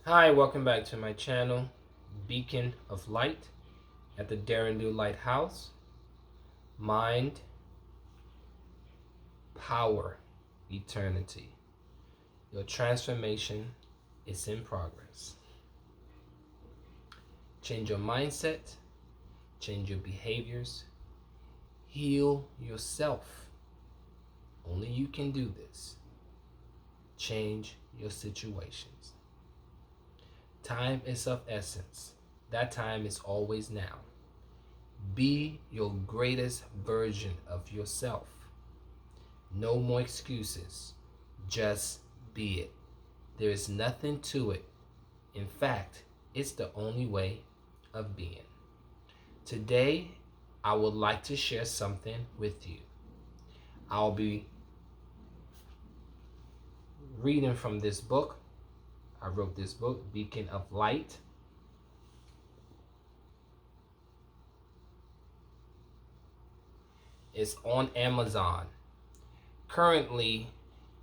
Hi, welcome back to my channel, Beacon of Light at the Derringdo Lighthouse. Mind, power, eternity. Your transformation is in progress. Change your mindset, change your behaviors, heal yourself. Only you can do this. Change your situations. Time is of essence. That time is always now. Be your greatest version of yourself. No more excuses. Just be it. There is nothing to it. In fact, it's the only way of being. Today, I would like to share something with you. I'll be reading from this book. I wrote this book, Beacon of Light. It's on Amazon. Currently,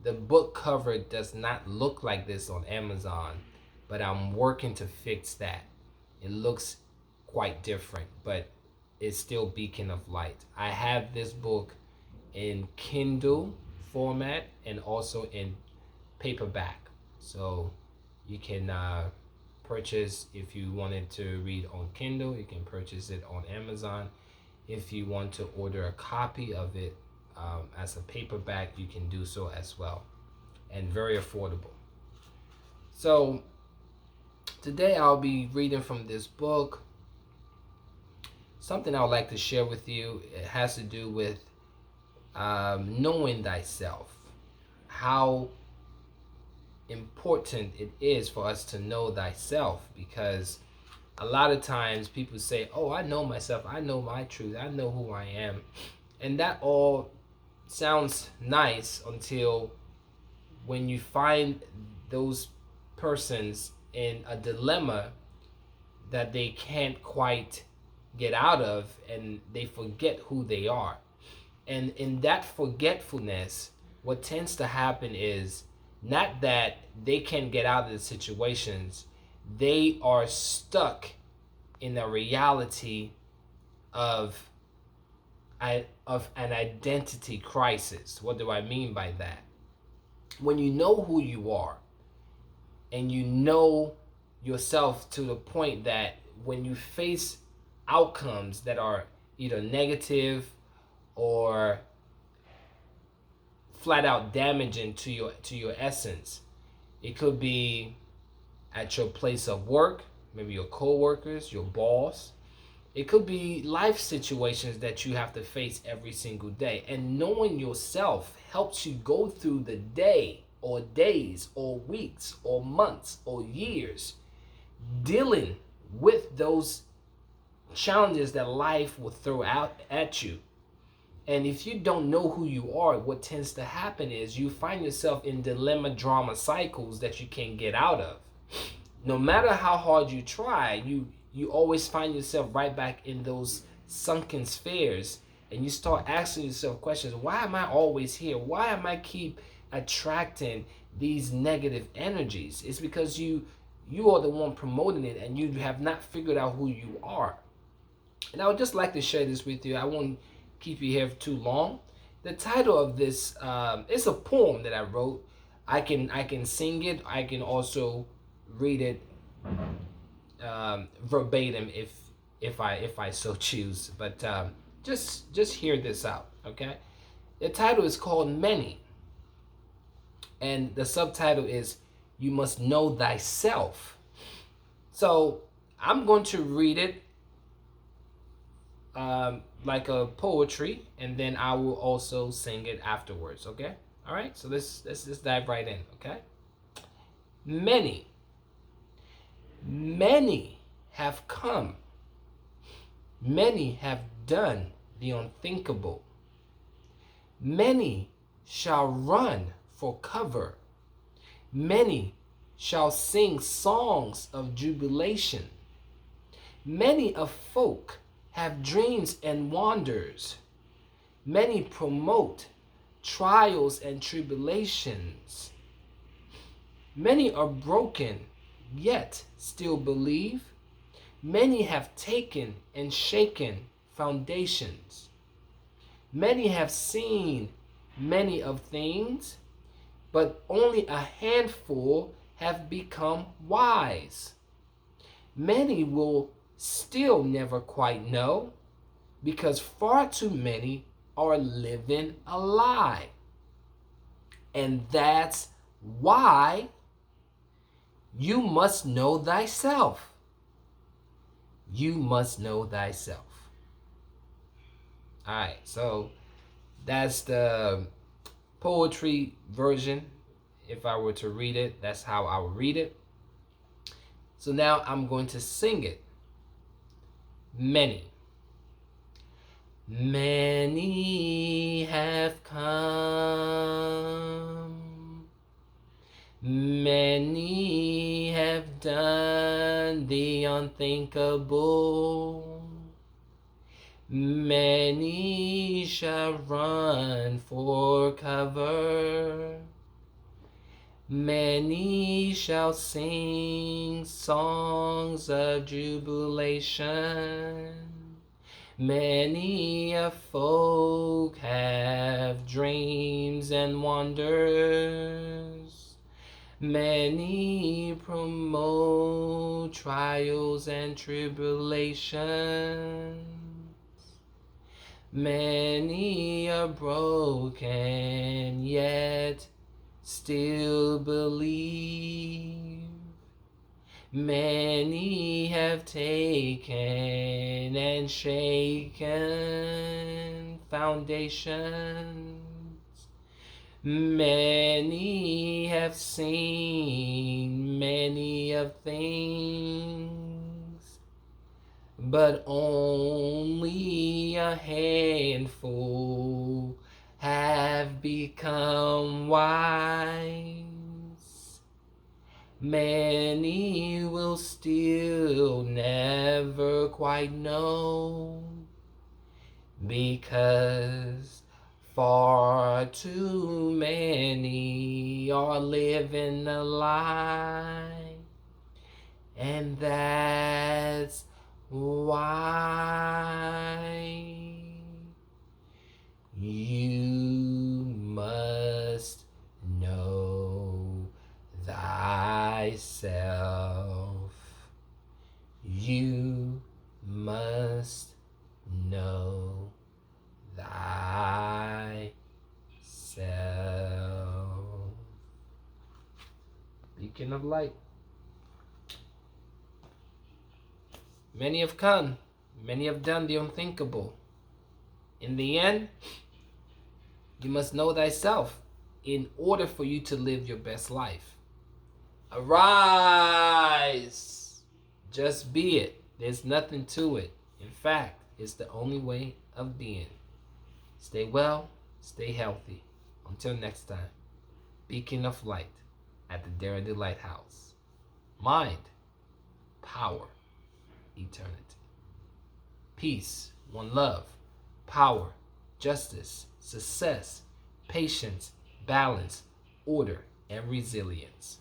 the book cover does not look like this on Amazon, but I'm working to fix that. It looks quite different, but it's still Beacon of Light. I have this book in Kindle format and also in paperback. So you can purchase, if you wanted to read on Kindle, you can purchase it on Amazon. If you want to order a copy of it as a paperback, you can do so as well, and very affordable. So today I'll be reading from this book. Something I would like to share with you. It has to do with knowing thyself. How important it is for us to know thyself, because a lot of times people say, oh, I know myself, I know my truth, I know who I am. And that all sounds nice until when you find those persons in a dilemma that they can't quite get out of, and they forget who they are. And in that forgetfulness, what tends to happen is not that they can get out of the situations, they are stuck in a reality of an identity crisis. What do I mean by that? When you know who you are and you know yourself to the point that when you face outcomes that are either negative or flat out damaging to your essence, it could be at your place of work, maybe your co-workers, your boss. It could be life situations that you have to face every single day. And knowing yourself helps you go through the day or days or weeks or months or years dealing with those challenges that life will throw out at you. And if you don't know who you are, what tends to happen is you find yourself in dilemma drama cycles that you can't get out of. No matter how hard you try, you always find yourself right back in those sunken spheres, and you start asking yourself questions. Why am I always here? Why am I keep attracting these negative energies? It's because you are the one promoting it, and you have not figured out who you are. And I would just like to share this with you. I won't keep you here for too long. The title of this is a poem that I wrote. I can sing it. I can also read it verbatim if I so choose. But just hear this out, okay? The title is called Many, and the subtitle is You Must Know Thyself. So I'm going to read it like a poetry, and then I will also sing it afterwards, okay? All right, so let's just dive right in, okay? Many have come, many have done the unthinkable, many shall run for cover, many shall sing songs of jubilation, many of folk have dreams and wonders, many promote trials and tribulations, many are broken yet still believe. Many have taken and shaken foundations. Many have seen many of things, but only a handful have become wise. Many will still never quite know, because far too many are living a lie. And that's why you must know thyself. You must know thyself. All right, so that's the poetry version. If I were to read it, that's how I would read it. So now I'm going to sing it. Many have come, many have done the unthinkable, many shall run for cover, many shall sing songs of jubilation. Many a folk have dreams and wonders. Many promote trials and tribulations. Many are broken, yet still believe. Many have taken and shaken foundations. Many have seen many of things, but only a handful have become wise. Many will still never quite know, because far too many are living a lie. And that's why you must know thyself. You must know thyself. Beacon of light. Many have come, many have done the unthinkable. In the end, you must know thyself in order for you to live your best life. Arise! Just be it. There's nothing to it. In fact, it's the only way of being. Stay well, stay healthy. Until next time, beacon of light at the Derringdo Lighthouse. Mind, power, eternity. Peace, one love, power, justice, success, patience, balance, order, and resilience.